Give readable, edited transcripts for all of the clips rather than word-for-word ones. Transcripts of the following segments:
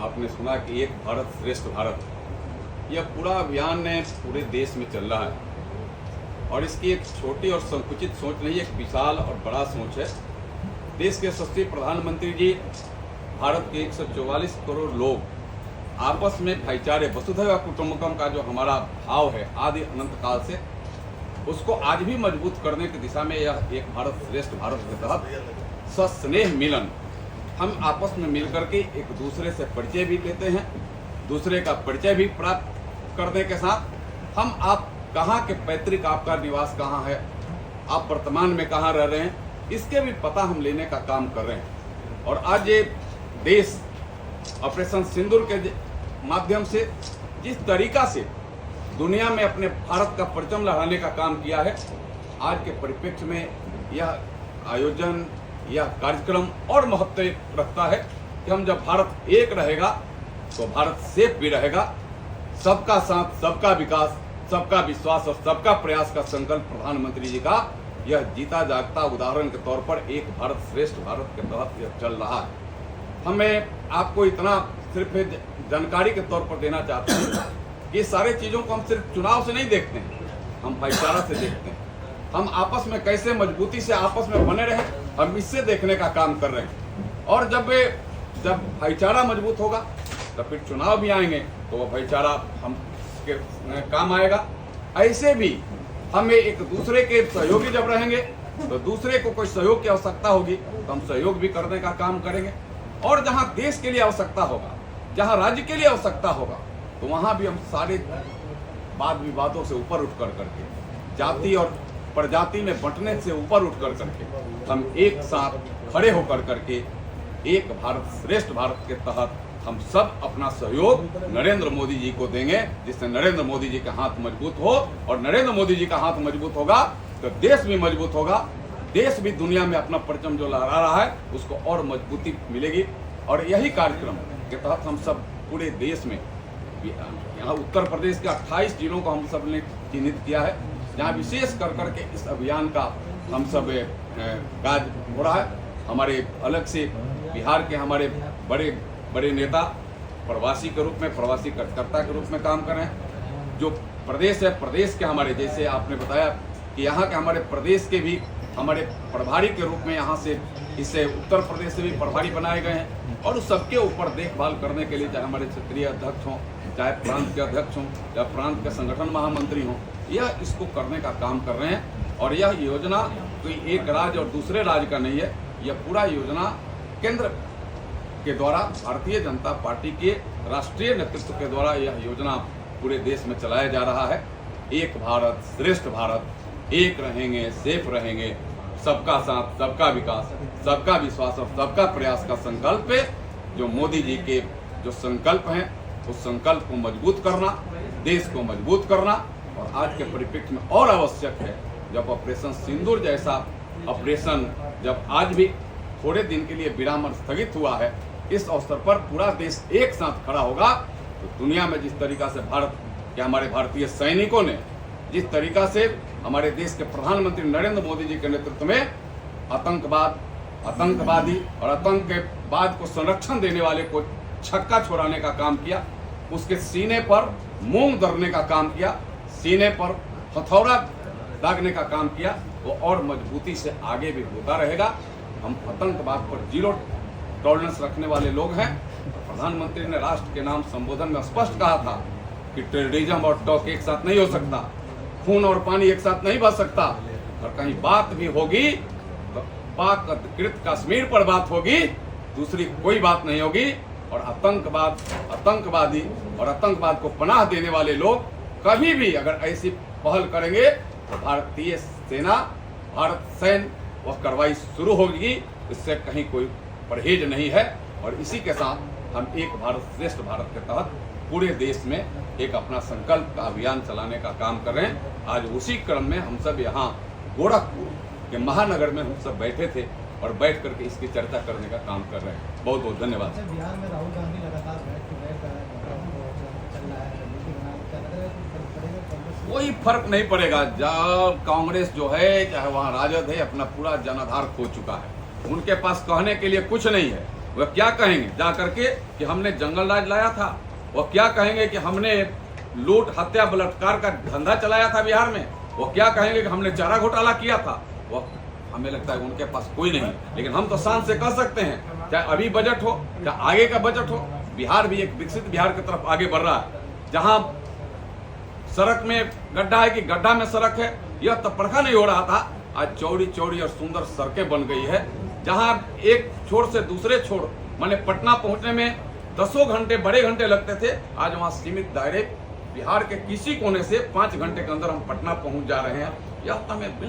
आपने सुना कि एक भारत श्रेष्ठ भारत, यह पूरा अभियान पूरे देश में चल रहा है और इसकी एक छोटी और संकुचित सोच नहीं, एक विशाल और बड़ा सोच है। देश के यशस्वी प्रधानमंत्री जी भारत के 144 करोड़ लोग आपस में भाईचारे, वसुधैव कुटुंबकम का जो हमारा भाव है आदि अनंत काल से, उसको आज भी मजबूत करने की दिशा में यह एक भारत श्रेष्ठ भारत के तहत सस्नेह मिलन, हम आपस में मिल करके एक दूसरे से परिचय भी लेते हैं, दूसरे का परिचय भी प्राप्त करने के साथ हम आप कहाँ के पैतृक, आपका निवास कहाँ है, आप वर्तमान में कहाँ रह रहे हैं, इसके भी पता हम लेने का काम कर रहे हैं। और आज ये देश ऑपरेशन सिंदूर के माध्यम से जिस तरीका से दुनिया में अपने भारत का परचम लहराने का काम किया है, आज के परिप्रेक्ष्य में यह आयोजन, यह कार्यक्रम और महत्व रखता है कि हम जब भारत एक रहेगा तो भारत सेफ भी रहेगा। सबका साथ, सबका विकास, सबका विश्वास और सबका प्रयास का संकल्प प्रधानमंत्री जी का यह जीता जागता उदाहरण के तौर पर एक भारत श्रेष्ठ भारत के तहत यह चल रहा है। हमें आपको इतना सिर्फ जानकारी के तौर पर देना चाहते हैं कि ये सारे चीज़ों को हम सिर्फ चुनाव से नहीं देखते हैं, हम भाईचारा से देखते हैं। हम आपस में कैसे मजबूती से आपस में बने रहे, हम इससे देखने का काम कर रहे हैं। और जब भाईचारा मजबूत होगा तो फिर चुनाव भी आएंगे तो वह भाईचारा हम के काम आएगा। ऐसे भी हमें एक दूसरे के सहयोगी जब रहेंगे तो दूसरे को कोई सहयोग की आवश्यकता होगी तो हम सहयोग भी करने का काम करेंगे। और जहां देश के लिए आवश्यकता होगा, जहां राज्य के लिए आवश्यकता होगा, तो वहां भी हम सारे वाद विवादों से ऊपर उठ कर करके, जाति और प्रजाति में बंटने से ऊपर उठ कर करके हम एक साथ खड़े होकर करके एक भारत श्रेष्ठ भारत के तहत हम सब अपना सहयोग नरेंद्र मोदी जी को देंगे, जिससे नरेंद्र मोदी जी का हाथ मजबूत हो। और नरेंद्र मोदी जी का हाथ मजबूत होगा तो देश भी मजबूत होगा, देश भी दुनिया में अपना परचम जो लहरा रहा है उसको और मजबूती मिलेगी। और यही कार्यक्रम के तहत हम सब पूरे देश में, यहाँ उत्तर प्रदेश के 28 जिलों को हम सब ने चिन्हित किया है, जहाँ विशेष कर करके इस अभियान का हम सब कार्य हो रहा है। हमारे अलग से बिहार के हमारे बड़े बड़े नेता प्रवासी के रूप में, प्रवासी कार्यकर्ता के रूप में काम कर रहे हैं। जो प्रदेश है, प्रदेश के हमारे, जैसे आपने बताया कि यहाँ के हमारे प्रदेश के भी हमारे प्रभारी के रूप में यहाँ से, इससे उत्तर प्रदेश से भी प्रभारी बनाए गए हैं। और उस सबके ऊपर देखभाल करने के लिए चाहे हमारे क्षेत्रीय अध्यक्ष हों, चाहे प्रांत के अध्यक्ष हों, या प्रांत के संगठन महामंत्री हों, यह इसको करने का काम कर रहे हैं। और यह योजना कोई एक राज्य और दूसरे राज्य का नहीं है, यह पूरा योजना केंद्र के द्वारा, भारतीय जनता पार्टी के राष्ट्रीय नेतृत्व के द्वारा यह योजना पूरे देश में चलाया जा रहा है। एक भारत श्रेष्ठ भारत, एक रहेंगे, सेफ रहेंगे, सबका साथ, सबका विकास, सबका विश्वास और सबका प्रयास का संकल्प है। जो मोदी जी के जो संकल्प हैं, उस संकल्प को मजबूत करना, देश को मजबूत करना। और आज के परिप्रेक्ष्य में और आवश्यक है, जब ऑपरेशन सिंदूर जैसा ऑपरेशन जब आज भी थोड़े दिन के लिए विराम स्थगित हुआ है, इस अवसर पर पूरा देश एक साथ खड़ा होगा तो दुनिया में जिस तरीका से भारत के हमारे भारतीय सैनिकों ने, जिस तरीका से हमारे देश के प्रधानमंत्री नरेंद्र मोदी जी के नेतृत्व में आतंकवाद, आतंकवादी और आतंकवाद को संरक्षण देने वाले को छक्का छोड़ाने का काम किया, उसके सीने पर मूंग धरने का काम किया, सीने पर हथौड़ा दागने का काम किया, वो और मजबूती से आगे भी होता रहेगा। हम आतंकवाद पर जीरो टॉलरेंस रखने वाले लोग हैं। प्रधानमंत्री ने राष्ट्र के नाम संबोधन में स्पष्ट कहा था कि टेररिज्म और टॉक एक साथ नहीं हो सकता, खून और पानी एक साथ नहीं बह सकता। और कहीं बात भी होगी तो पाक अधिकृत कश्मीर पर बात होगी, दूसरी कोई बात नहीं होगी। और आतंकवाद, आतंकवादी और आतंकवाद को पनाह देने वाले लोग कभी भी अगर ऐसी पहल करेंगे तो भारतीय सेना, भारत सैन्य वह कार्रवाई शुरू होगी, इससे कहीं कोई परहेज नहीं है। और इसी के साथ हम एक भारत श्रेष्ठ भारत के तहत पूरे देश में एक अपना संकल्प का अभियान चलाने का काम कर रहे हैं। आज उसी क्रम में हम सब यहाँ गोरखपुर के महानगर में हम सब बैठे थे और बैठ करके इसकी चर्चा करने का काम कर रहे हैं। बहुत बहुत धन्यवाद। बिहार में राहुल गांधी लगातार कोई फर्क नहीं पड़ेगा। जब कांग्रेस जो है, चाहे वहाँ राजद है, अपना पूरा जनाधार खो चुका है, उनके पास कहने के लिए कुछ नहीं है। वह क्या कहेंगे जा करके कि हमने जंगल राज लाया था? वह क्या कहेंगे कि हमने लूट हत्या बलात्कार का धंधा चलाया था बिहार में? वो क्या कहेंगे कि हमने चारा घोटाला किया था? वो हमें लगता है उनके पास कोई नहीं, लेकिन हम तो शान से कह सकते हैं, चाहे अभी बजट हो चाहे आगे का बजट हो, बिहार भी एक विकसित बिहार की तरफ आगे बढ़ रहा है। जहां सड़क में गड्ढा है कि गड्ढा में सड़क है, यह तो परखा नहीं हो रहा था, आज चौड़ी चौड़ी और सुंदर सड़कें बन गई है। जहां एक छोर से दूसरे छोर माने पटना पहुंचने में 10 घंटे बड़े घंटे लगते थे, आज वहां सीमित दायरे बिहार के किसी कोने से 5 घंटे के अंदर हम पटना पहुंच जा रहे हैं। यह हमें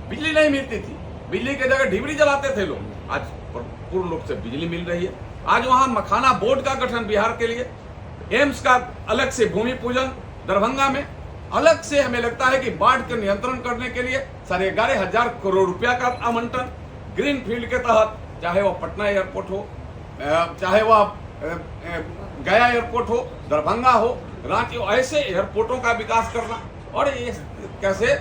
बिजली नहीं मिलती थी, बिजली की जगह ढिबरी जलाते थे लोग, आज पूर्ण रूप से बिजली मिल रही है। आज वहां मखाना बोर्ड का गठन बिहार के लिए, एम्स का अलग से भूमि पूजन दरभंगा में, अलग से हमें लगता है कि बाढ़ के नियंत्रण करने के लिए 11,500 करोड़ रुपया का आवंटन ग्रीन फील्ड के तहत, चाहे वह पटना एयरपोर्ट हो, चाहे वह गया एयरपोर्ट हो, दरभंगा हो, रांची हो, ऐसे एयरपोर्टों का विकास करना। और ये कैसे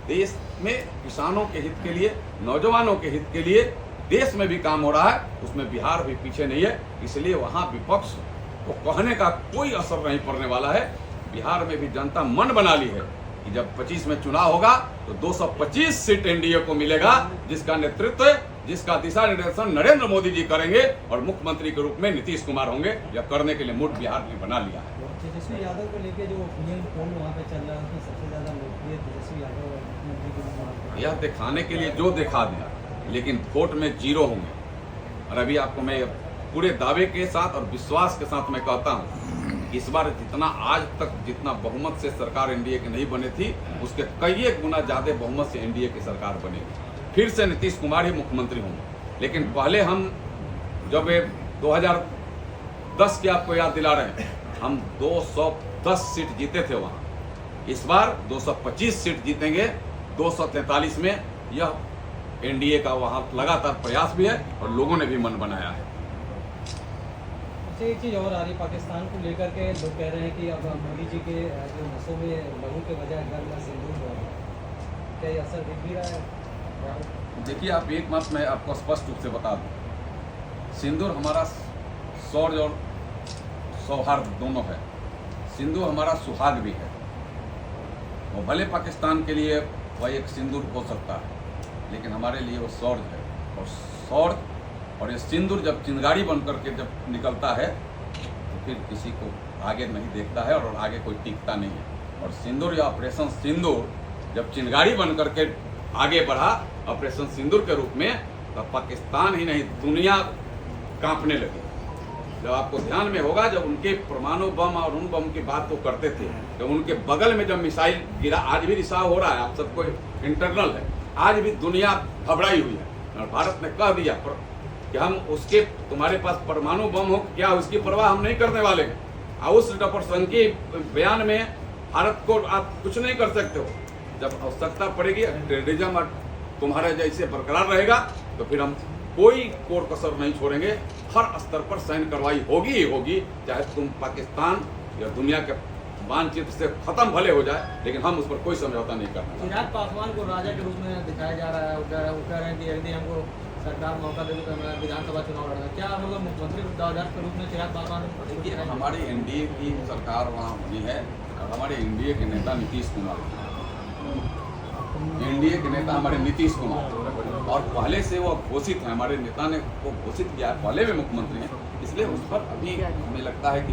देश में किसानों के हित के लिए, नौजवानों के हित के लिए देश में भी काम हो रहा है, उसमें बिहार भी पीछे नहीं है। इसलिए वहां विपक्ष को कहने का कोई असर नहीं पड़ने वाला है। बिहार में भी जनता मन बना ली है कि जब 25 में चुनाव होगा तो 225 सीट एनडीए को मिलेगा, जिसका नेतृत्व, जिसका दिशा निर्देशन नरेंद्र मोदी जी करेंगे और मुख्यमंत्री के रूप में नीतीश कुमार होंगे। यह करने के लिए मूड बिहार ने बना लिया है। तेजस्वी यादव को लेकर जो ओपिनियन पोल वहाँ पे चल रहा है, उसमें सबसे ज्यादा लोकप्रिय तेजस्वी यादव मुख्यमंत्री। यह दिखाने के लिए जो दिखा दिया, लेकिन वोट में 0 होंगे। और अभी आपको मैं पूरे दावे के साथ और विश्वास के साथ मैं कहता हूँ, इस बार जितना आज तक जितना बहुमत से सरकार एनडीए की नहीं बनी थी, उसके कई गुना ज्यादा बहुमत से एनडीए की सरकार बनेगी। फिर से नीतीश कुमार ही मुख्यमंत्री होंगे। लेकिन पहले हम जब 2010 की आपको याद दिला रहे हैं, हम 210 सीट जीते थे वहां। इस बार 225 सीट जीतेंगे 243 में। यह एनडीए का वहां लगातार प्रयास भी है और लोगों ने भी मन बनाया है। एक चीज़ और आ रही, पाकिस्तान को लेकर के लोग कह रहे हैं कि अब मोदी जी के जो नसों में लहू के बजाय गर्म में सिंदूर हो रहा है, क्या ये असर दिख भी रहा है? देखिए, आप एक बात मैं आपको स्पष्ट रूप से बता दूं, सिंदूर हमारा शौर्य और सौहार्द दोनों है। सिंदूर हमारा सुहाग भी है। वो भले पाकिस्तान के लिए वह एक सिंदूर हो सकता है, लेकिन हमारे लिए वो शौर्य है। और शौर्य और ये सिंदूर जब चिंगारी बन करके जब निकलता है तो फिर किसी को आगे नहीं देखता है और आगे कोई टिकता नहीं है। और सिंदूर या ऑपरेशन सिंदूर जब चिंगारी बन करके आगे बढ़ा ऑपरेशन सिंदूर के रूप में, तब पाकिस्तान ही नहीं दुनिया कांपने लगी। जब आपको ध्यान में होगा, जब उनके परमाणु बम और उन बम की बात वो करते थे, जब उनके बगल में जब मिसाइल गिरा, आज भी रिसाव हो रहा है, आप सबको इंटरनल है, आज भी दुनिया घबराई हुई है। और भारत ने कह दिया कि हम उसके, तुम्हारे पास परमाणु बम हो क्या, उसकी परवाह हम नहीं करने वाले हैं। और उस प्रसंग के बयान में भारत को आप कुछ नहीं कर सकते हो। जब आवश्यकता पड़ेगी, टेररिज्म तुम्हारे जैसे बरकरार रहेगा, तो फिर हम कोई कोर कसर नहीं छोड़ेंगे। हर स्तर पर सैन्य कार्रवाई होगी ही होगी, चाहे तुम पाकिस्तान या दुनिया के मानचित्र से खत्म भले हो जाए, लेकिन हम उस पर कोई समझौता नहीं करना। चिराग पासवान को राजा के रूप में दिखाया जा रहा है। वो कह रहे हैं कि यदि हमको सरकार मौका देगी तो हमें विधानसभा चुनाव लड़ना। क्या मतलब मुख्यमंत्री दावेदार के रूप में चिराग पासवान? देखिए, हमारी एनडीए की सरकार वहाँ होनी है और हमारे एनडीए के नेता नीतीश कुमार, एनडीए के नेता हमारे नीतीश कुमार, और पहले से वो घोषित है, हमारे नेता ने वो घोषित किया है, पहले भी मुख्यमंत्री हैं। इसलिए उस पर अभी हमें लगता है कि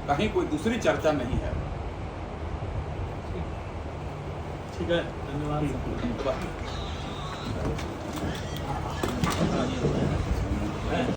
कहीं कोई दूसरी चर्चा नहीं है। ठीक है, धन्यवाद।